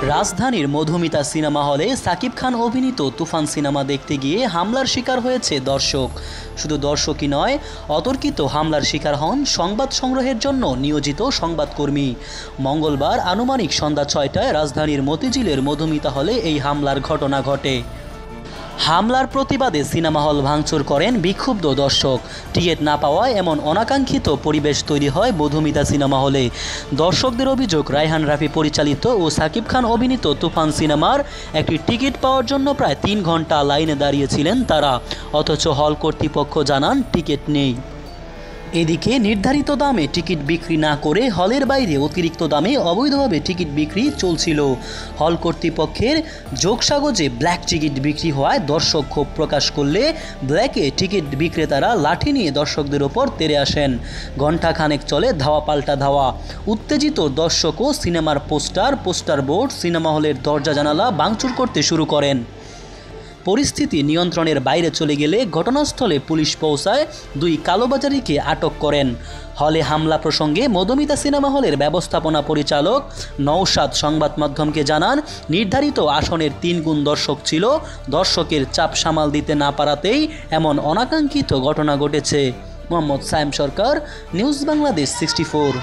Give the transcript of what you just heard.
রাজধানীর মধুমিতা সিনেমা হলে সাকিব খান অভিনীত তুফান সিনেমা দেখতে গিয়ে হামলার শিকার হয়েছে দর্শক। শুধু দর্শকই নয়, অতর্কিত হামলার শিকার হন সংবাদ সংগ্রহের জন্য নিয়োজিত সংবাদকর্মী। মঙ্গলবার আনুমানিক সন্ধ্যা ৬টায় রাজধানীর মতিঝিলের মধুমিতা হলে এই হামলার ঘটনা ঘটে। হামলার প্রতিবাদে সিনেমা হল ভাঙচুর করেন বিক্ষুব্ধ দর্শক। টিকিট না পাওয়ায় এমন অনাকাঙ্ক্ষিত পরিবেশ তৈরি হয় মধুমিতা সিনেমা হলে। দর্শকদের অভিযোগ, রায়হান রাফি পরিচালিত ও সাকিব খান অভিনীত তুফান সিনেমার একটি টিকিট পাওয়ার জন্য প্রায় ৩ ঘন্টা লাইনে দাঁড়িয়েছিলেন তারা, অথচ হল কর্তৃপক্ষ জানান টিকিট নেই। এদিকে নির্ধারিত দামে টিকিট বিক্রি না করে হলের বাইরে অতিরিক্ত দামে অবৈধভাবে টিকিট বিক্রি চলছিল। হল কর্তৃপক্ষের যোগসাগজে ব্ল্যাক টিকিট বিক্রি হওয়ায় দর্শক ক্ষোভ প্রকাশ করলে ব্ল্যাকে টিকিট বিক্রেতারা লাঠি নিয়ে দর্শকদের ওপর তেড়ে আসেন। ঘণ্টাখানেক চলে ধাওয়া পাল্টা ধাওয়া। উত্তেজিত দর্শকও সিনেমার পোস্টার বোর্ড, সিনেমা হলের দরজা জানালা ভাঙচুর করতে শুরু করেন। পরিস্থিতি নিয়ন্ত্রণের বাইরে চলে গেলে ঘটনাস্থলে পুলিশ পৌঁছায় ২ কালোবাজারিকে আটক করেন। হলে হামলা প্রসঙ্গে মধুমিতা সিনেমা হলের ব্যবস্থাপনা পরিচালক নওশাদ সংবাদ মাধ্যমকে জানান, নির্ধারিত আসনের ৩ গুণ দর্শক ছিল। দর্শকের চাপ সামাল দিতে না পারাতেই এমন অনাকাঙ্ক্ষিত ঘটনা ঘটেছে। মোহাম্মদ সায়েম সরকার, নিউজ বাংলাদেশ 64।